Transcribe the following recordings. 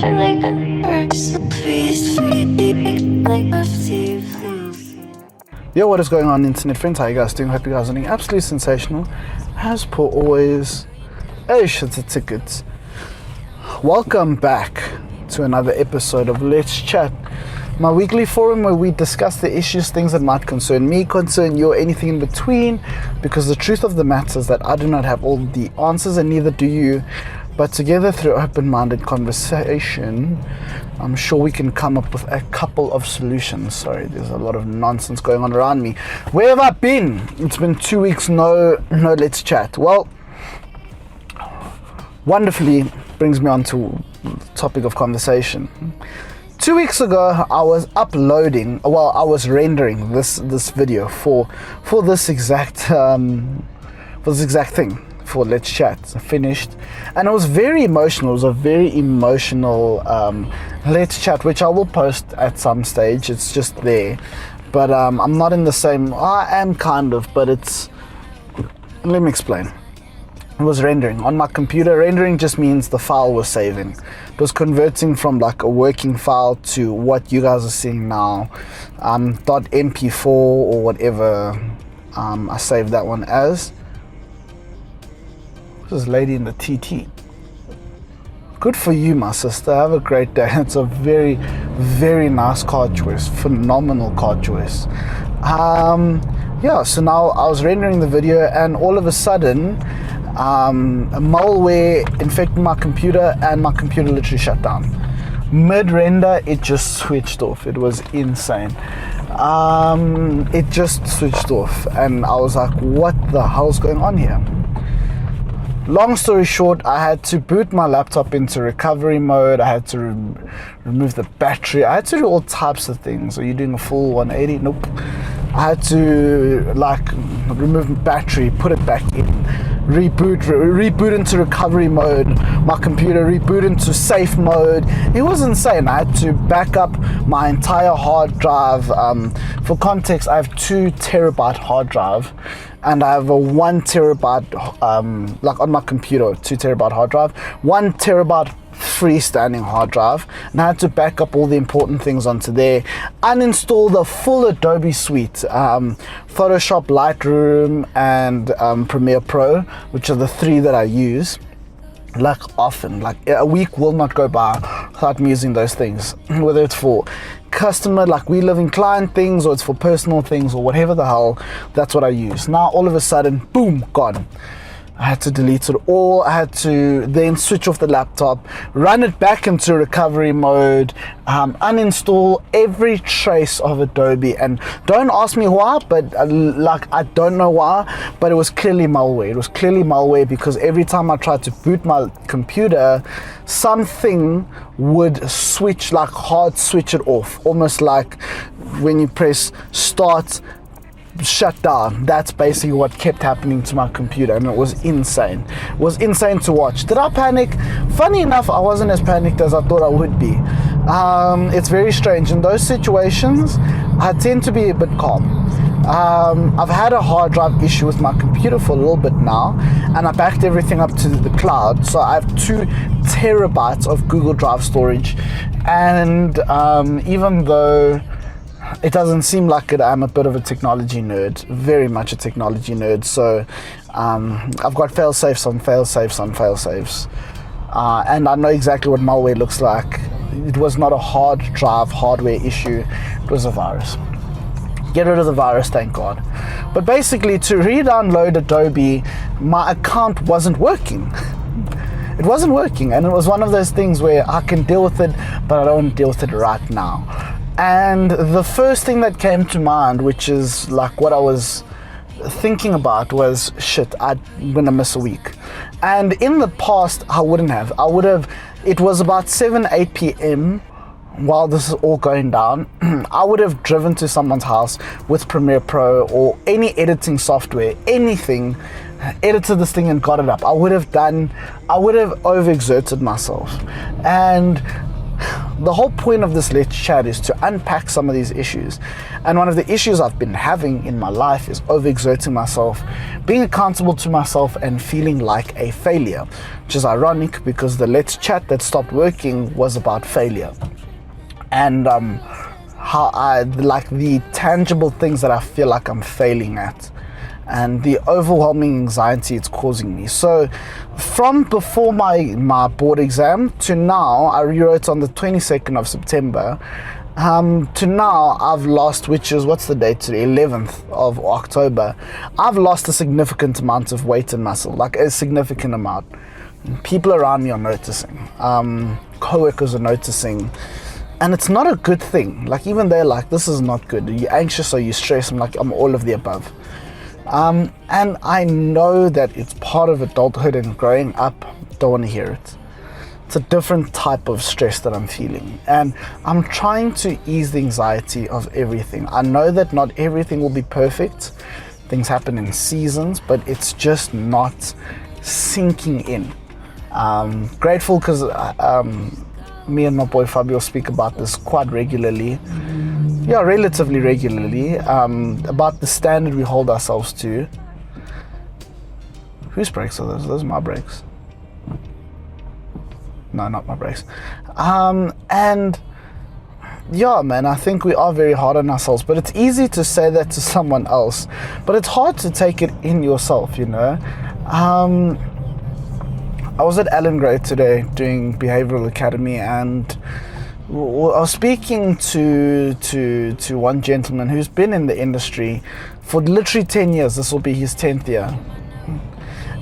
Yo, what is going on, internet friends? How you guys doing? Hope you guys are doing absolutely sensational. As per always, shit's a ticket. Welcome back to another episode of Let's Chat, my weekly forum where we discuss the issues, things that might concern me, concern you, or anything in between, because the truth of the matter is that I do not have all the answers and neither do you, but together through open-minded conversation, I'm sure we can come up with a couple of solutions. Sorry, there's a lot of nonsense going on around me. Where have I been? It's been 2 weeks, no Let's Chat. Well, wonderfully brings me on to the topic of conversation. 2 weeks ago, I was rendering this video for this exact thing, for Let's Chat. I finished, and it was very emotional. It was a very emotional Let's Chat, which I will post at some stage. It's just there, but I'm not in the same. I am kind of, but it's. Let me explain. It was rendering on my computer. Rendering just means the file was saving. It was converting from like a working file to what you guys are seeing now, .mp4 or whatever. I saved that one as. This lady in the TT. Good for you, my sister. Have a great day. It's a very, very nice card choice. Phenomenal card choice. Yeah, so now I was rendering the video and all of a sudden a malware infected my computer and my computer literally shut down. Mid-render, it just switched off. It was insane. It just switched off and I was like, what the hell's going on here? Long story short, I had to boot my laptop into recovery mode. I had to remove the battery. I had to do all types of things. Are you doing a full 180? Nope. I had to remove the battery, put it back in, reboot into recovery mode, my computer, reboot into safe mode. It was insane. I had to back up my entire hard drive. For context, I have 2 terabyte hard drive, and I have a 1 terabyte, on my computer, 2 terabyte hard drive, 1 terabyte freestanding hard drive, and I had to back up all the important things onto there, uninstall the full Adobe suite, Photoshop, Lightroom, and Premiere Pro, which are the 3 that I use. Often, a week will not go by without me using those things, whether it's for customer, we live in client things, or it's for personal things, or whatever the hell, that's what I use. Now all of a sudden, boom, gone. I had to delete it all. I had to then switch off the laptop, run it back into recovery mode, uninstall every trace of Adobe. And don't ask me why, but I don't know why, but it was clearly malware. It was clearly malware because every time I tried to boot my computer, something would switch, hard switch it off. Almost like when you press start, shut down. That's basically what kept happening to my computer, and it was insane. It was insane to watch. Did I panic? Funny enough, I wasn't as panicked as I thought I would be. It's very strange. In those situations, I tend to be a bit calm. I've had a hard drive issue with my computer for a little bit now, and I backed everything up to the cloud, so I have 2 terabytes of Google Drive storage, and even though it doesn't seem like it, I'm a bit of a technology nerd, very much a technology nerd, so I've got fail-safes on fail-safes on fail-safes, and I know exactly what malware looks like. It was not a hard drive hardware issue, it was a virus. Get rid of the virus, thank God. But basically, to re-download Adobe, my account wasn't working. It wasn't working, and it was one of those things where I can deal with it, but I don't deal with it right now. And the first thing that came to mind, which is what I was thinking about, was shit, I'm gonna miss a week. And in the past, I wouldn't have. It was about 7-8 p.m. while this is all going down. I would have driven to someone's house with Premiere Pro or any editing software, anything, edited this thing and got it up. I would have overexerted myself. And the whole point of this Let's Chat is to unpack some of these issues. And one of the issues I've been having in my life is overexerting myself, being accountable to myself, and feeling like a failure, which is ironic because the Let's Chat that stopped working was about failure. And how I like the tangible things that I feel like I'm failing at, and the overwhelming anxiety it's causing me. So from before my board exam to now, I rewrote on the 22nd of September, to now I've lost, which is, what's the date today, 11th of October, I've lost a significant amount of weight and muscle, like a significant amount. People around me are noticing, co-workers are noticing, and it's not a good thing. Like, even they're like, this is not good. Are you anxious? Are you stressed? I'm like, I'm all of the above. And I know that it's part of adulthood and growing up. Don't want to hear it. It's a different type of stress that I'm feeling, and I'm trying to ease the anxiety of everything. I know that not everything will be perfect. Things happen in seasons, but it's just not sinking in. Grateful because me and my boy Fabio speak about this quite regularly. Yeah, relatively regularly, about the standard we hold ourselves to. Whose brakes are those? Those are my brakes. No, not my brakes. And yeah, man, I think we are very hard on ourselves, but it's easy to say that to someone else, but it's hard to take it in yourself, you know. I was at Allen Gray today doing Behavioral Academy, and I was speaking to one gentleman who's been in the industry for literally 10 years. This will be his 10th year.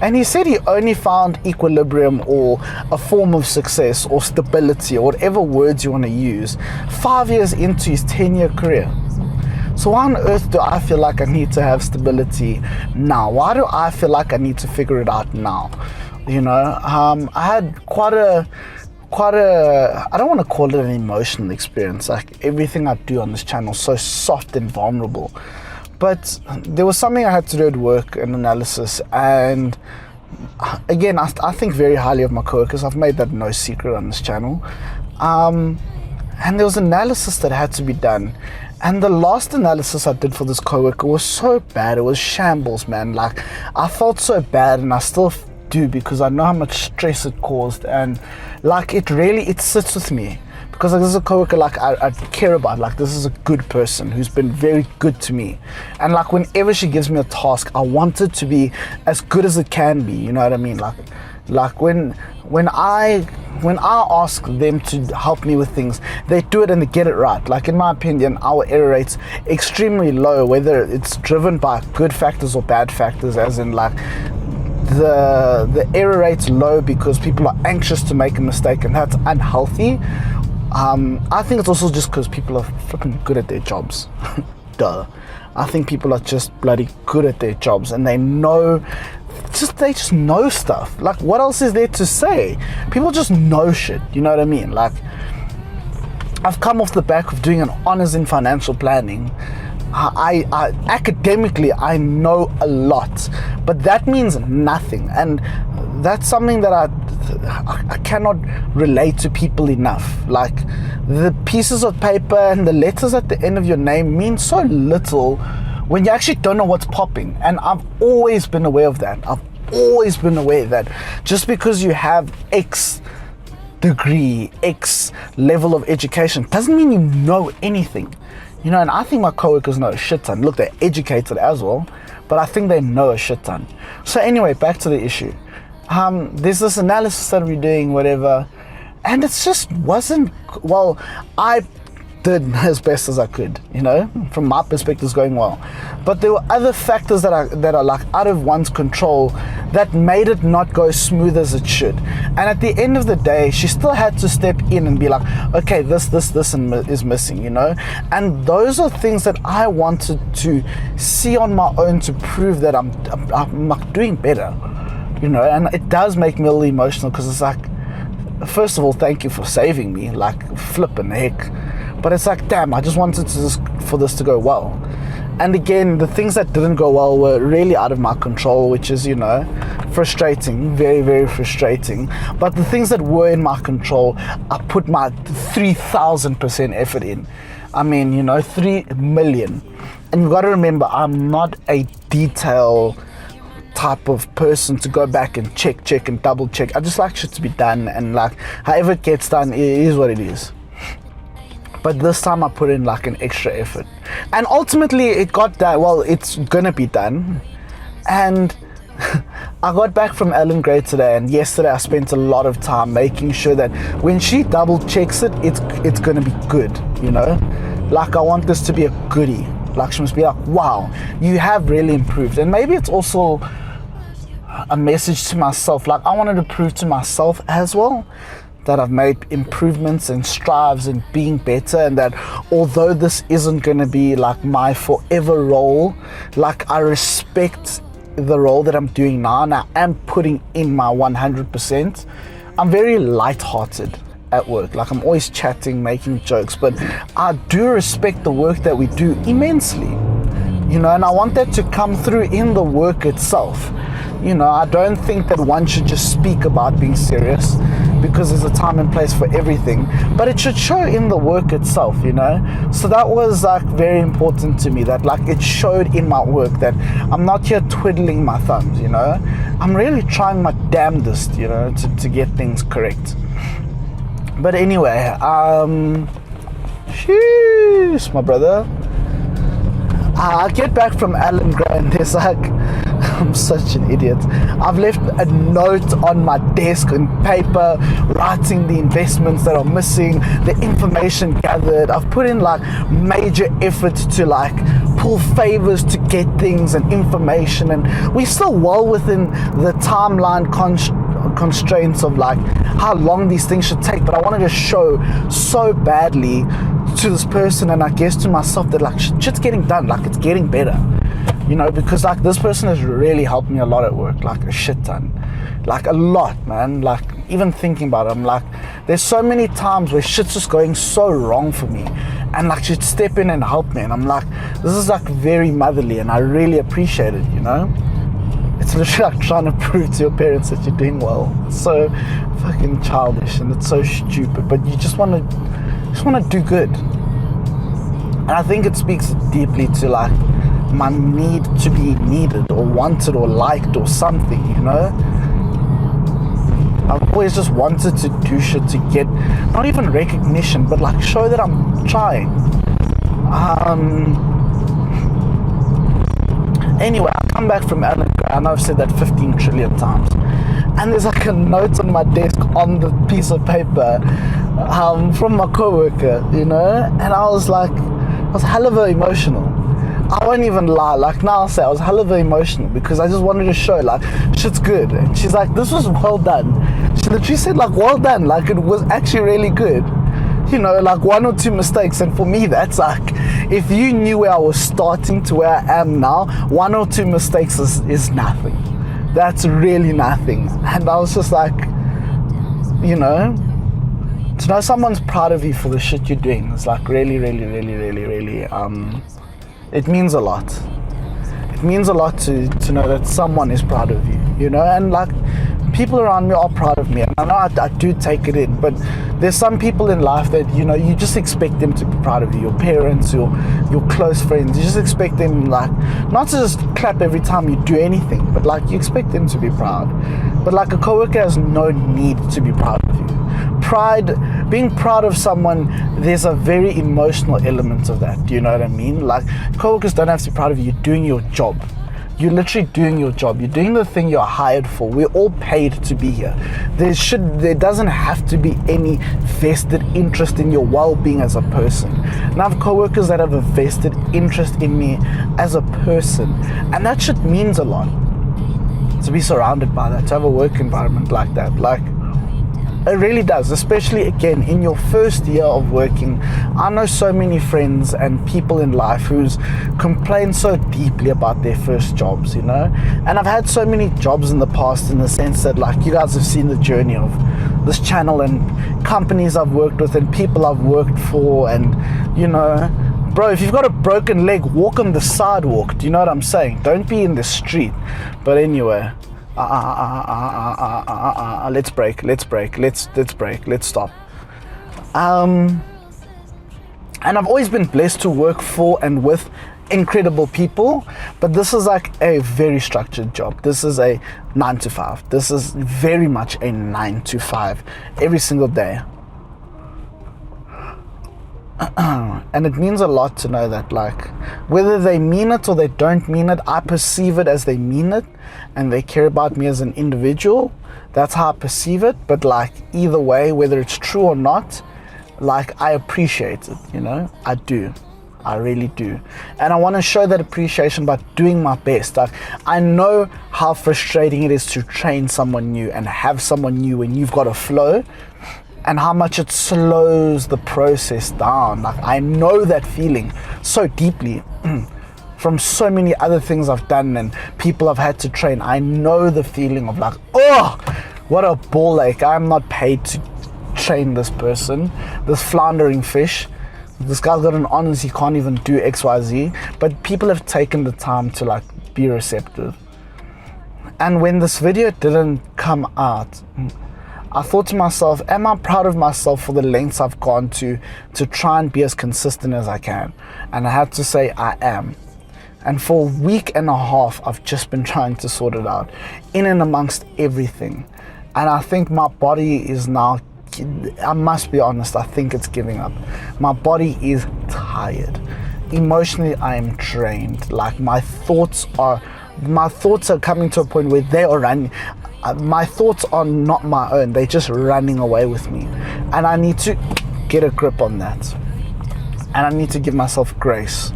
And he said he only found equilibrium or a form of success or stability or whatever words you want to use 5 years into his 10-year career. So why on earth do I feel like I need to have stability now? Why do I feel like I need to figure it out now? You know, I had quite a, I don't want to call it an emotional experience. Like, everything I do on this channel is so soft and vulnerable. But there was something I had to do at work, an analysis, and again, I think very highly of my coworkers. I've made that no secret on this channel. And there was analysis that had to be done. And the last analysis I did for this coworker was so bad. It was shambles, man. Like, I felt so bad, and I still do, because I know how much stress it caused, and like, it sits with me, because like, this is a coworker like I care about. Like, this is a good person who's been very good to me, and like, whenever she gives me a task, I want it to be as good as it can be, you know what I mean? Like when I ask them to help me with things, they do it and they get it right. Like, in my opinion, our error rate's extremely low, whether it's driven by good factors or bad factors, as in like the error rate's low because people are anxious to make a mistake, and that's unhealthy. I think it's also just because people are flipping good at their jobs. Duh. I think people are just bloody good at their jobs, and they just know stuff. Like, what else is there to say? People just know shit, you know what I mean? Like, I've come off the back of doing an honors in financial planning. I academically, I know a lot, but that means nothing, and that's something that I cannot relate to people enough. Like, the pieces of paper and the letters at the end of your name mean so little when you actually don't know what's popping. And I've always been aware of that. I've always been aware that just because you have X degree, X level of education, doesn't mean you know anything. You know, and I think my coworkers know a shit ton. Look, they're educated as well, but I think they know a shit ton. So anyway, back to the issue. There's this analysis that we're doing, whatever, and it just wasn't, well, I did as best as I could, you know, from my perspective, it's going well. But there were other factors that are like out of one's control that made it not go smooth as it should. And at the end of the day, she still had to step in and be like, okay, this is missing, you know. And those are things that I wanted to see on my own to prove that I'm doing better, you know. And it does make me a little emotional, because it's like, first of all, thank you for saving me, like, flipping heck. But it's like, damn, I just wanted for this to go well. And again, the things that didn't go well were really out of my control, which is, you know, frustrating, very, very frustrating. But the things that were in my control, I put my 3,000% effort in. I mean, 3 million. And you've got to remember, I'm not a detail type of person to go back and check and double check. I just like shit to be done, and like however it gets done, it is what it is. But this time I put in like an extra effort, and ultimately it got done. Well, it's gonna be done. And I got back from Ellen Gray today, and yesterday I spent a lot of time making sure that when she double checks it, it's gonna be good, Like I want this to be a goodie. Like she must be like, wow, you have really improved. And maybe it's also a message to myself. Like I wanted to prove to myself as well that I've made improvements and strives in being better, and that although this isn't going to be like my forever role, like I respect the role that I'm doing now, and I am putting in my 100%. I'm very light-hearted at work. Like I'm always chatting, making jokes, but I do respect the work that we do immensely, and I want that to come through in the work itself. I don't think that one should just speak about being serious, because there's a time and place for everything, but it should show in the work itself, So that was like very important to me, that like it showed in my work that I'm not here twiddling my thumbs, I'm really trying my damnedest, to get things correct. But anyway, sheesh, my brother. I get back from Ellen Gray, and there's like, I'm such an idiot. I've left a note on my desk in paper, writing the investments that are missing, the information gathered. I've put in like major effort to like pull favors to get things and information, and we're still well within the timeline constraints of like how long these things should take. But I wanted to show so badly to this person, and I guess to myself, that like shit's getting done, like it's getting better, because like this person has really helped me a lot at work, like a shit ton, like a lot, man. Like even thinking about it, I'm like, there's so many times where shit's just going so wrong for me, and like she'd step in and help me, and I'm like, this is like very motherly, and I really appreciate it, It's literally like trying to prove to your parents that you're doing well. It's so fucking childish, and it's so stupid, but you just want to do good. And I think it speaks deeply to like my need to be needed or wanted or liked or something, I've always just wanted to do shit to get not even recognition, but like show that I'm trying. Anyway, I come back from Ellen Gray. I know I've said that 15 trillion times, and there's like a note on my desk on the piece of paper from my coworker, and I was hell of emotional. I won't even lie, like now I'll say I was hell of emotional, because I just wanted to show like shit's good. And she's like, this was well done. She literally said like, well done, like it was actually really good. Like 1 or 2 mistakes, and for me that's like, if you knew where I was starting to where I am now, 1 or 2 mistakes is nothing. That's really nothing. And I was just like, to know someone's proud of you for the shit you're doing is like really, really, really, really, really, it means a lot. It means a lot to know that someone is proud of you, and like people around me are proud of me, and I know I do take it in, but there's some people in life that, you just expect them to be proud of you, your parents, your close friends. You just expect them, like, not to just clap every time you do anything, but like you expect them to be proud. But like a coworker has no need to be proud of you. Being proud of someone, there's a very emotional element of that, do you know what I mean? Like coworkers don't have to be proud of you. You're doing your job. You're literally doing your job. You're doing the thing you're hired for. We're all paid to be here. There doesn't have to be any vested interest in your well-being as a person. And I have coworkers that have a vested interest in me as a person, and that shit means a lot. To be surrounded by that, to have a work environment like that, like it really does, especially again in your first year of working. I know so many friends and people in life who's complained so deeply about their first jobs, and I've had so many jobs in the past, in the sense that like you guys have seen the journey of this channel and companies I've worked with and people I've worked for, and bro, if you've got a broken leg, walk on the sidewalk. Do you know what I'm saying? Don't be in the street. But anyway, Let's break, let's stop. And I've always been blessed to work for and with incredible people, but this is like a very structured job. This is a 9 to 5. This is very much a 9 to 5 every single day. And it means a lot to know that, like, whether they mean it or they don't mean it, I perceive it as they mean it and they care about me as an individual. That's how I perceive it. But like, either way, whether it's true or not, like, I appreciate it, you know. I do, I really do. And I want to show that appreciation by doing my best. Like, I know how frustrating it is to train someone new and have someone new when you've got a flow, and how much it slows the process down. Like, I know that feeling so deeply from so many other things I've done and people I've had to train. I know the feeling of like, oh, what a ball ache. I'm not paid to train this person, this floundering fish. This guy's got an honors, he can't even do XYZ, but people have taken the time to like be receptive. And when this video didn't come out, I thought to myself, am I proud of myself for the lengths I've gone to try and be as consistent as I can? And I had to say I am. And for a week and a half, I've just been trying to sort it out, in and amongst everything. And I think my body is now, I must be honest, I think it's giving up. My body is tired. Emotionally, I am drained. Like, my thoughts are coming to a point where they are running. My thoughts are not my own. They're just running away with me. And I need to get a grip on that. And I need to give myself grace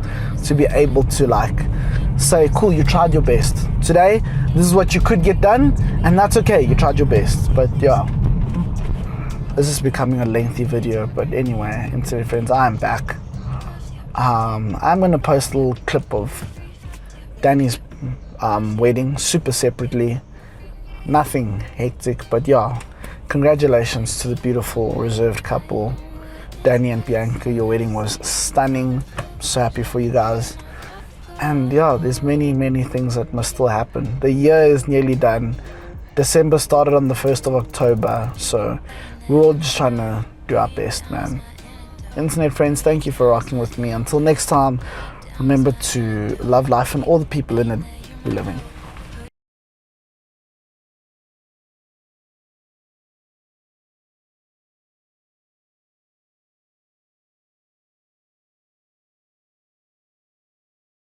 to be able to like say, cool, you tried your best. Today, this is what you could get done, and that's okay, you tried your best. But yeah, this is becoming a lengthy video. But anyway, internet friends, I am back. I'm going to post a little clip of Danny's wedding, super separately. Nothing hectic, but yeah, congratulations to the beautiful reserved couple, Danny and Bianca. Your wedding was stunning. I'm so happy for you guys. And yeah, there's many things that must still happen. The year is nearly done. December started on the 1st of October, so we're all just trying to do our best, man. Internet friends, thank you for rocking with me. Until next time, remember to love life and all the people in it we live in.